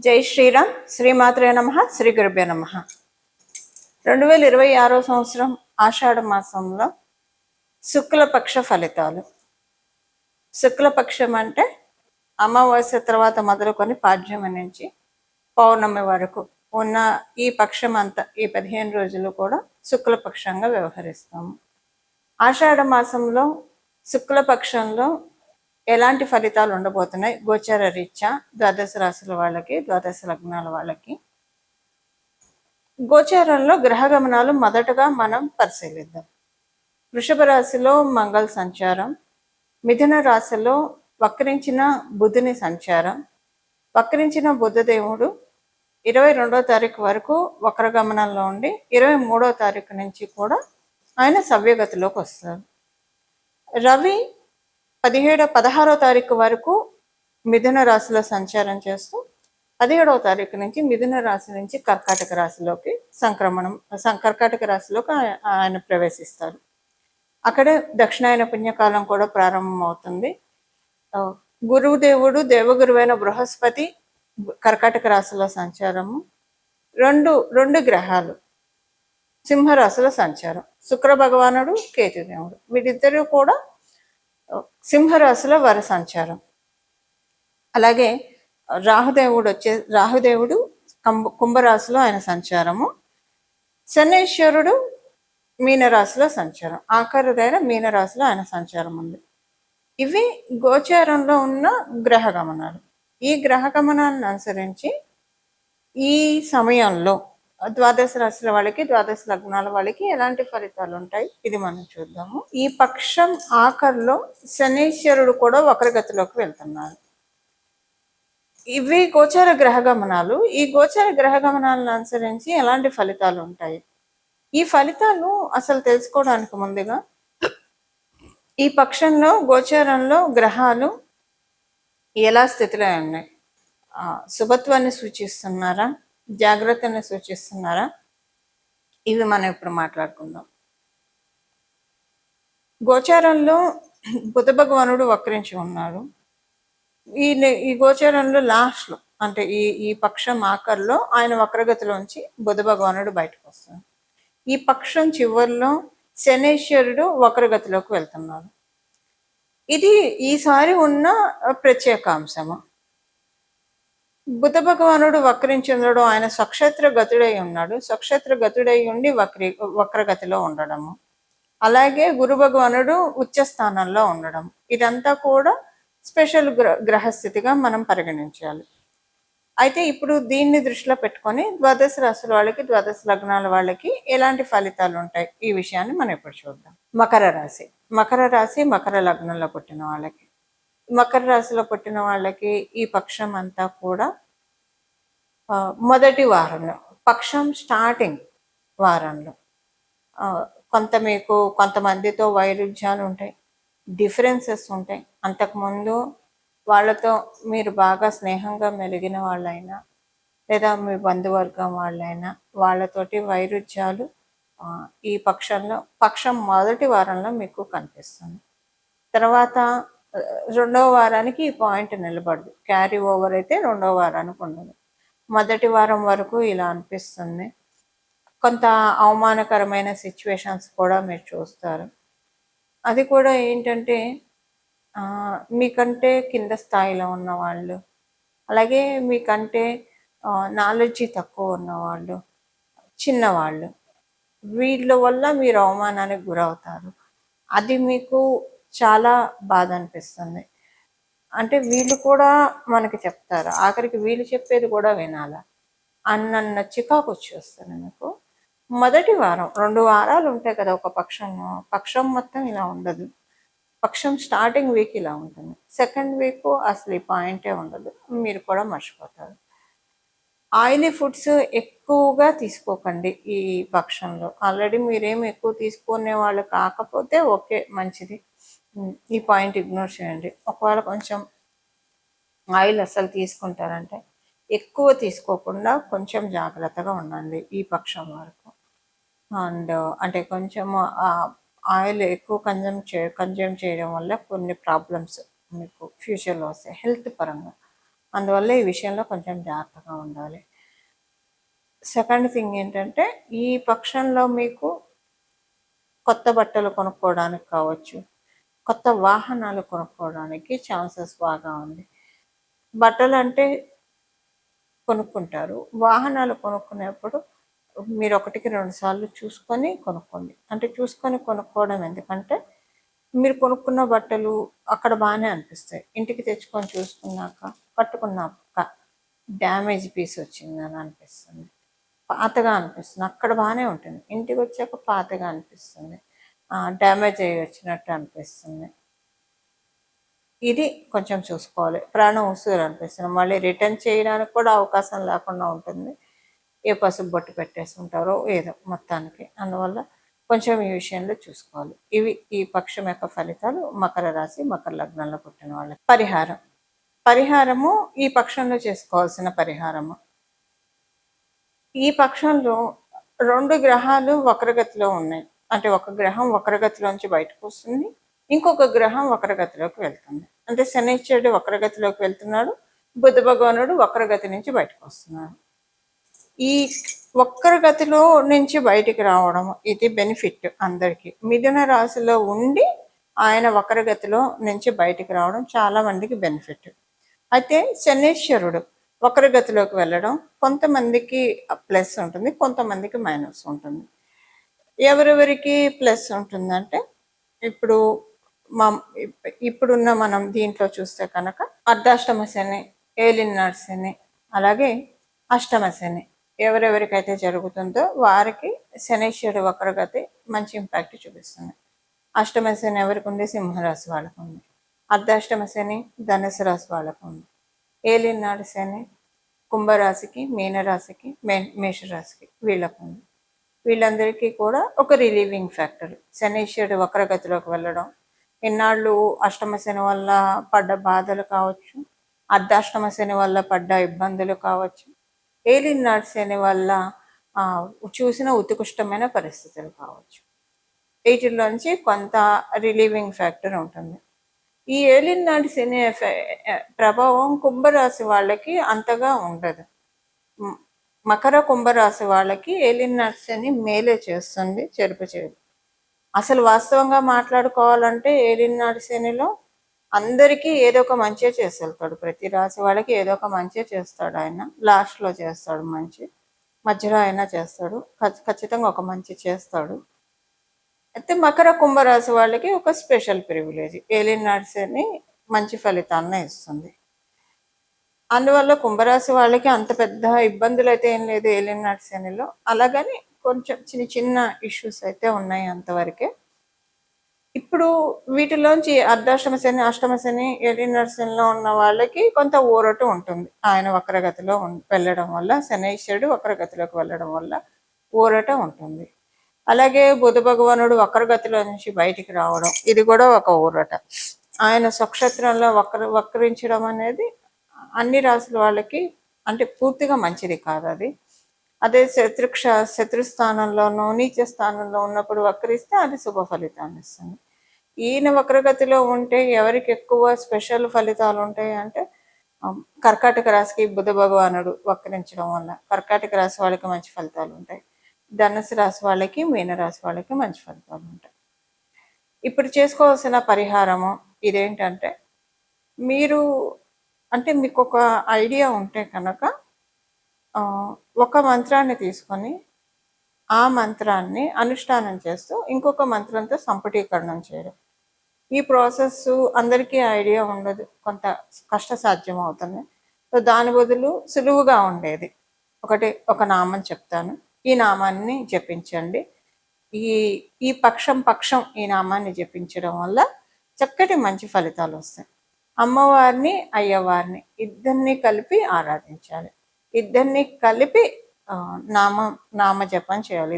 జై శ్రీరామ్. శ్రీమాత్రే నమ. శ్రీ గురుభ్యో నమ. 2026 సంవత్సరం ఆషాఢ మాసంలో శుక్లపక్ష ఫలితాలు. శుక్లపక్షం అంటే అమావాస్య తర్వాత మొదలుకొని పాడ్యమి నుంచి పౌర్ణమి వరకు ఉన్న ఈ పక్షం అంతా, ఈ 15 రోజులు కూడా శుక్లపక్షంగా వ్యవహరిస్తాము. ఆషాఢ మాసంలో శుక్లపక్షంలో ఎలాంటి ఫలితాలు ఉండబోతున్నాయి గోచార రీత్యా ద్వాదశ రాశుల వాళ్ళకి, ద్వాదశ లగ్నాల వాళ్ళకి? గోచారంలో గ్రహ గమనాలు మొదటగా మనం పరిశీలిద్దాం. వృషభ రాశిలో మంగళ సంచారం, మిథున రాశిలో వక్రించిన బుధుని సంచారం. వక్రించిన బుధదేవుడు 22వ తారీఖు వరకు వక్ర గమనంలో ఉండి 23వ తారీఖు నుంచి కూడా ఆయన సవ్యగతిలోకి వస్తారు. రవి 16వ తారీఖు వరకు మిథున రాశిలో సంచారం చేస్తూ 17వ తారీఖు నుంచి మిథున రాశి నుంచి కర్కాటక రాశిలోకి కర్కాటక రాశిలోకి ఆయన ప్రవేశిస్తారు. అక్కడే దక్షిణాయన పుణ్యకాలం కూడా ప్రారంభమవుతుంది. గురుదేవుడు, దేవగురువైన బృహస్పతి కర్కాటక రాశిలో సంచారము. రెండు గ్రహాలు సింహరాశిలో సంచారం. శుక్ర భగవానుడు, కేతుదేవుడు, వీరిద్దరూ కూడా సింహరాశిలో వారి సంచారం. అలాగే రాహుదేవుడు కుంభరాశిలో ఆయన సంచారము. శనేశ్వరుడు మీనరాశిలో సంచారం. ఆఖరుదైన మీనరాశిలో ఆయన సంచారం ఉంది. ఇవి గోచారంలో ఉన్న గ్రహ గమనాలు. ఈ గ్రహ గమనాలను అనుసరించి ఈ సమయంలో ద్వాదశ రాశుల వాళ్ళకి, ద్వాదశ లగ్నాల వాళ్ళకి ఎలాంటి ఫలితాలు ఉంటాయి ఇది మనం చూద్దాము. ఈ పక్షం ఆఖరిలో శనీశ్వరుడు కూడా వక్రగతిలోకి వెళ్తున్నారు. ఇవి గోచార గ్రహ గమనాలు. ఈ గోచార గ్రహ గమనాలను అనుసరించి ఎలాంటి ఫలితాలు ఉంటాయి? ఈ ఫలితాలు అసలు తెలుసుకోవడానికి ముందుగా ఈ పక్షంలో గోచారంలో గ్రహాలు ఎలా స్థితిలో ఉన్నాయి? శుభత్వాన్ని సూచిస్తున్నారా, జాగ్రత్తని సూచిస్తున్నారా? ఇవి మనం ఇప్పుడు మాట్లాడుకుందాం. గోచారంలో బుధ భగవానుడు వక్రించి ఉన్నాడు. ఈ గోచారంలో లాస్ట్లో అంటే ఈ పక్షం ఆఖరిలో ఆయన వక్రగతిలోంచి బుధ భగవానుడు బయటకు వస్తాడు. ఈ పక్షం చివరిలో శనేశ్వరుడు వక్రగతిలోకి వెళ్తున్నాడు. ఇది ఈసారి ఉన్న ప్రత్యేక అంశము. బుధ భగవానుడు వక్రించి ఉండడం, ఆయన స్వక్షేత్ర గతుడై ఉన్నాడు. స్వక్షేత్ర గతుడై ఉండి వక్రగతిలో ఉండడము, అలాగే గురు భగవానుడు ఉచ్చ స్థానంలో ఉండడం, ఇదంతా కూడా స్పెషల్ గ్రహస్థితిగా మనం పరిగణించాలి. అయితే ఇప్పుడు దీన్ని దృష్టిలో పెట్టుకొని ద్వాదశ రాశుల వాళ్ళకి, ద్వాదశ లగ్నాల వాళ్ళకి ఎలాంటి ఫలితాలు ఉంటాయి ఈ విషయాన్ని మనం ఇప్పుడు చూద్దాం. మకర రాశి మకర లగ్నంలో పుట్టిన వాళ్ళకి, మకర రాశిలో పుట్టిన వాళ్ళకి ఈ పక్షం అంతా కూడా మొదటి వారంలో, పక్షం స్టార్టింగ్ వారంలో మీకు కొంతమందితో వైరుధ్యాలు ఉంటాయి, డిఫరెన్సెస్ ఉంటాయి. అంతకుముందు వాళ్ళతో మీరు బాగా స్నేహంగా మెలిగిన వాళ్ళైనా, లేదా మీ బంధువర్గం వాళ్ళైనా, వాళ్ళతోటి వైరుధ్యాలు ఈ పక్షం మొదటి వారంలో మీకు కనిపిస్తుంది. తర్వాత రెండవ వారానికి ఈ పాయింట్ నిలబడదు. క్యారీ ఓవర్ అయితే రెండవ వారానికి ఉండదు. మొదటి వారం వరకు ఇలా అనిపిస్తుంది. కొంత అవమానకరమైన సిచ్యువేషన్స్ కూడా మీరు చూస్తారు. అది కూడా ఏంటంటే మీకంటే కింద స్థాయిలో ఉన్నవాళ్ళు, అలాగే మీకంటే నాలెడ్జి తక్కువ ఉన్నవాళ్ళు, చిన్నవాళ్ళు, వీళ్ళ వల్ల మీరు అవమానానికి గురవుతారు. అది మీకు చాలా బాధ అనిపిస్తుంది. అంటే వీళ్ళు కూడా మనకి చెప్తారు, ఆఖరికి వీళ్ళు చెప్పేది కూడా వినాలా అన్న చికాకు వచ్చేస్తుంది మీకు. మొదటి వారం, 2 వారాలు ఉంటాయి కదా ఒక పక్షం మొత్తం ఇలా ఉండదు. పక్షం స్టార్టింగ్ వీక్ ఇలా ఉంటుంది. సెకండ్ వీక్ అసలు ఈ పాయింటే ఉండదు, మీరు కూడా మర్చిపోతారు. ఆయిలీ ఫుడ్స్ ఎక్కువగా తీసుకోకండి ఈ పక్షంలో. ఆల్రెడీ మీరేం ఎక్కువ తీసుకునే వాళ్ళు కాకపోతే ఓకే, మంచిది, ఈ పాయింట్ ఇగ్నోర్ చేయండి. ఒకవేళ కొంచెం ఆయిల్ అసలు తీసుకుంటారంటే ఎక్కువ తీసుకోకుండా కొంచెం జాగ్రత్తగా ఉండండి ఈ పక్షం వరకు. అండ్ అంటే కొంచెం ఆయిల్ ఎక్కువ కన్జ్యూమ్ చేయడం వల్ల కొన్ని ప్రాబ్లమ్స్ మీకు ఫ్యూచర్లో వస్తాయి హెల్త్ పరంగా. అందువల్ల ఈ విషయంలో కొంచెం జాగ్రత్తగా ఉండాలి. సెకండ్ థింగ్ ఏంటంటే, ఈ పక్షంలో మీకు కొత్త బట్టలు కొనుక్కోవడానికి కావచ్చు, కొత్త వాహనాలు కొనుక్కోవడానికి ఛాన్సెస్ బాగా ఉంది. బట్టలు అంటే కొనుక్కుంటారు. వాహనాలు కొనుక్కునేప్పుడు మీరు 1కి 2 సార్లు చూసుకొని కొనుక్కోండి. అంటే చూసుకొని కొనుక్కోవడం ఎందుకంటే, మీరు కొనుక్కున్న బట్టలు అక్కడ బాగానే అనిపిస్తాయి. ఇంటికి తెచ్చుకొని చూసుకున్నాక కట్టుకున్నాక డ్యామేజ్ పీస్ వచ్చిందని అనిపిస్తుంది, పాతగా అనిపిస్తుంది. అక్కడ బాగానే ఉంటుంది, ఇంటికి వచ్చాక పాతగా అనిపిస్తుంది, డ్యామేజ్ అయ్యి వచ్చినట్టు అనిపిస్తుంది. ఇది కొంచెం చూసుకోవాలి. ప్రాణం ఉసురు అనిపిస్తుంది, మళ్ళీ రిటర్న్ చేయడానికి కూడా అవకాశం లేకుండా ఉంటుంది. ఏ పసుపు బొట్టు పెట్టేసి ఉంటారో ఏదో మొత్తానికి. అందువల్ల కొంచెం ఈ విషయంలో చూసుకోవాలి. ఇవి ఈ పక్షం యొక్క ఫలితాలు మకర రాశి, మకర లగ్నంలో పుట్టిన వాళ్ళకి. పరిహారము ఈ పక్షంలో చేసుకోవాల్సిన పరిహారము. ఈ పక్షంలో 2 గ్రహాలు వక్రగతిలో ఉన్నాయి. అంటే ఒక గ్రహం వక్రగతిలోంచి బయటకు వస్తుంది, ఇంకొక గ్రహం వక్రగతిలోకి వెళ్తుంది. అంటే శనిశ్చరుడు వక్రగతిలోకి వెళ్తున్నాడు, బుధ భగవానుడు వక్రగతి నుంచి బయటకు వస్తున్నాడు. ఈ వక్రగతిలో నుంచి బయటికి రావడం ఇది బెనిఫిట్ అందరికీ. మిథున రాశిలో ఉండి ఆయన వక్రగతిలో నుంచి బయటికి రావడం చాలా మందికి బెనిఫిట్. అయితే శనీశ్వరుడు వక్రగతిలోకి వెళ్ళడం కొంతమందికి ప్లస్ ఉంటుంది, కొంతమందికి మైనస్ ఉంటుంది. ఎవరెవరికి ప్లస్ ఉంటుందంటే, ఇప్పుడు మా ఇప్పుడున్న మనం దీంట్లో చూస్తే కనుక అర్ధాష్టమ శని, ఏలినాటి శని, అలాగే అష్టమ శని ఎవరెవరికైతే జరుగుతుందో వారికి శనీశ్వరుడు వక్రగతి మంచి ఇంపాక్ట్ చూపిస్తుంది. అష్టమ శని ఎవరికి ఉంది? సింహరాశి వాళ్ళకు ఉంది. అర్ధాష్టమ శని ధనుసు రాశి వాళ్ళకు ఉంది. ఏలినాటి శని కుంభరాశికి, మీనరాశికి, మేషరాశికి వీళ్ళకు ఉంది. వీళ్ళందరికీ కూడా ఒక రిలీవింగ్ ఫ్యాక్టర్ శనీశ్వరుడు వక్రగతిలోకి వెళ్ళడం. ఇన్నాళ్ళు అష్టమ శని వల్ల పడ్డ బాధలు కావచ్చు, అర్ధాష్టమ శని వల్ల పడ్డ ఇబ్బందులు కావచ్చు, ఏలినాటి శని వల్ల చూసిన ఉత్కృష్టమైన పరిస్థితులు కావచ్చు, వీటిలోంచి కొంత రిలీవింగ్ ఫ్యాక్టర్ ఉంటుంది. ఈ ఏలినాటి శని ప్రభావం కుంభరాశి వాళ్ళకి అంతగా ఉండదు. మకర కుంభరాశి వాళ్ళకి ఏలినాటి శని మేలే చేస్తుంది, చెరుపు చేయదు. అసలు వాస్తవంగా మాట్లాడుకోవాలంటే ఏలినాటి శనిలో అందరికీ ఏదో ఒక మంచి చేసి వెళ్తాడు. ప్రతి రాశి వాళ్ళకి ఏదో ఒక మంచి చేస్తాడు ఆయన. లాస్ట్లో చేస్తాడు మంచి, మధ్యలో అయినా చేస్తాడు, ఖచ్చితంగా ఒక మంచి చేస్తాడు. అయితే మకర కుంభరాశి వాళ్ళకి ఒక స్పెషల్ ప్రివిలేజ్, ఏలినాటి శని మంచి ఫలితాన్ని ఇస్తుంది. అందువల్ల కుంభరాశి వాళ్ళకి అంత పెద్ద ఇబ్బందులు అయితే ఏం లేదు ఏలినాటి శనిలో. అలాగని కొంచెం చిన్న చిన్న ఇష్యూస్ అయితే ఉన్నాయి అంతవరకే. ఇప్పుడు వీటిలోంచి అర్ధాష్టమ శని, అష్టమ శని, ఏలినాటి శనిలో ఉన్న వాళ్ళకి కొంత ఊరట ఉంటుంది. ఆయన వక్రగతిలో వెళ్ళడం వల్ల, శనీశ్వరుడు వక్రగతిలోకి వెళ్ళడం వల్ల ఊరట ఉంటుంది. అలాగే బుధ భగవానుడు వక్రగతిలో నుంచి బయటికి రావడం, ఇది కూడా ఒక ఊరట. ఆయన స్వక్షేత్రంలో వక్రించడం అనేది అన్ని రాసుల వాళ్ళకి అంటే పూర్తిగా మంచిది కాదు అది. అదే శత్రుస్థానంలోనూ నీచ స్థానంలో ఉన్నప్పుడు వక్రిస్తే అది శుభ ఫలితాన్ని ఇస్తుంది. ఈయన వక్రగతిలో ఉంటే ఎవరికి ఎక్కువ స్పెషల్ ఫలితాలు ఉంటాయి అంటే, కర్కాటక రాశికి బుధ భగవానుడు వక్రించడం వల్ల కర్కాటక రాశి వాళ్ళకి మంచి ఫలితాలు ఉంటాయి. ధనుసు రాశి వాళ్ళకి, మీనరాశి వాళ్ళకి మంచి ఫలితాలు ఉంటాయి. ఇప్పుడు చేసుకోవాల్సిన పరిహారము ఇదేంటంటే, మీరు అంటే మీకు ఒక ఐడియా ఉంటే కనుక ఒక మంత్రాన్ని తీసుకొని ఆ మంత్రాన్ని అనుష్ఠానం చేస్తూ ఇంకొక మంత్రంతో సంపుటీకరణం చేయడం. ఈ ప్రాసెస్ అందరికీ ఐడియా ఉండదు, కొంత కష్టసాధ్యం అవుతుంది. సో దాని బదులు సులువుగా ఉండేది ఒక నామం చెప్తాను, ఈ నామాన్ని జపించండి. ఈ పక్షం ఈ నామాన్ని జపించడం వల్ల చక్కటి మంచి ఫలితాలు వస్తాయి. అమ్మవారిని, అయ్యవారిని ఇద్దరిని కలిపి ఆరాధించాలి. ఇద్దరిని కలిపి నామజపం చేయాలి.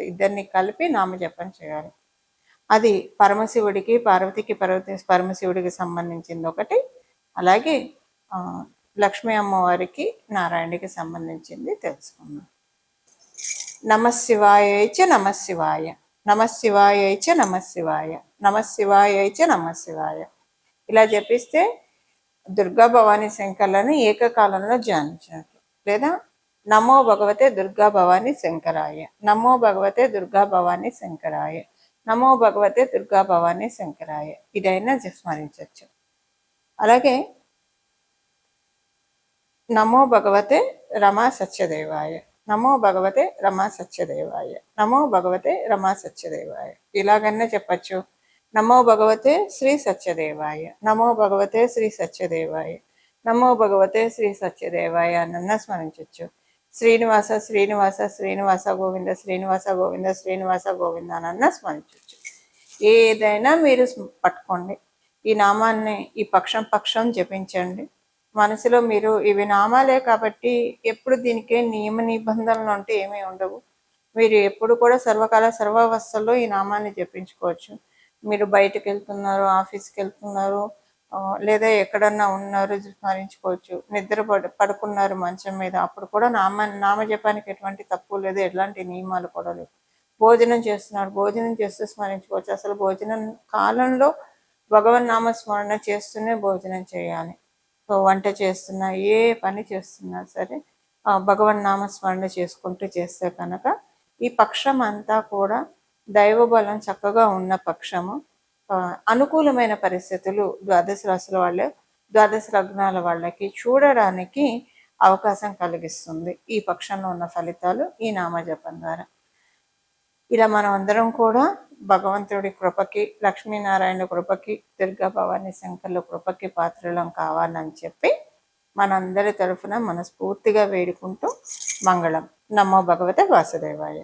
ఇద్దరిని కలిపి నామజపం చేయాలి. అది పరమశివుడికి, పార్వతికి పరమశివుడికి సంబంధించింది ఒకటి, అలాగే లక్ష్మీ అమ్మవారికి, నారాయణుడికి సంబంధించింది తెలుసుకున్నాం. నమశివాయైచ నమశివాయ, నమశివాయైచ నమశివాయ, నమశివాయైచ నమశివాయ ఇలా జపిస్తే దుర్గా భవానీ శంకర్లను ఏకకాలంలో ధ్యానించినట్లు. లేదా నమో భగవతే దుర్గా భవానీ శంకరాయ, నమో భగవతే దుర్గా భవానీ శంకరాయ, నమో భగవతే దుర్గా భవానీ శంకరాయ, ఇదైనా స్మరించవచ్చు. అలాగే నమో భగవతే రమా సత్యదేవాయ, నమో భగవతే రమా సత్యదేవాయ, నమో భగవతే రమా సత్యదేవాయ, ఇలాగన్నా చెప్పచ్చు. నమో భగవతే శ్రీ సత్యదేవాయ, నమో భగవతే శ్రీ సత్యదేవాయ, నమో భగవతే శ్రీ సత్యదేవాయ అన్న స్మరించవచ్చు. శ్రీనివాస శ్రీనివాస శ్రీనివాస గోవింద శ్రీనివాస గోవింద శ్రీనివాస గోవింద అన్న స్మరించవచ్చు. ఏదైనా మీరు పట్టుకోండి, ఈ నామాన్ని ఈ పక్షం జపించండి. మనసులో మీరు ఇవి నామాలే కాబట్టి ఎప్పుడు దీనికే నియమ నిబంధనలు అంటే ఏమీ ఉండవు. మీరు ఎప్పుడు కూడా సర్వకాల సర్వావస్థల్లో ఈ నామాన్ని జపించుకోవచ్చు. మీరు బయటకు వెళ్తున్నారు, ఆఫీస్కి వెళ్తున్నారు, లేదా ఎక్కడన్నా ఉన్నారు, స్మరించుకోవచ్చు. నిద్ర పడుకున్నారు మంచం మీద, అప్పుడు కూడా నామజపానికి ఎటువంటి తప్పు లేదు, ఎలాంటి నియమాలు కూడా లేవు. భోజనం చేస్తున్నారు, భోజనం చేస్తూ స్మరించుకోవచ్చు. అసలు భోజనం కాలంలో భగవన్ నామస్మరణ చేస్తూనే భోజనం చేయాలి. సో వంట చేస్తున్నా, ఏ పని చేస్తున్నా సరే భగవన్ నామస్మరణ చేసుకుంటూ చేస్తే కనుక ఈ పక్షం అంతా కూడా దైవబలం చక్కగా ఉన్న పక్షము. అనుకూలమైన పరిస్థితులు ద్వాదశ రాశుల వాళ్ళే, ద్వాదశ లగ్నాల వాళ్ళకి చూడడానికి అవకాశం కలిగిస్తుంది ఈ పక్షంలో ఉన్న ఫలితాలు ఈ నామజపం ద్వారా. ఇలా మనం అందరం కూడా భగవంతుడి కృపకి, లక్ష్మీనారాయణ కృపకి, దుర్గా భవానీ శంకర్ల కృపకి పాత్రలం కావాలని చెప్పి మనందరి తరఫున మనస్ఫూర్తిగా వేడుకుంటూ మంగళం. నమో భగవతే వాసుదేవాయ.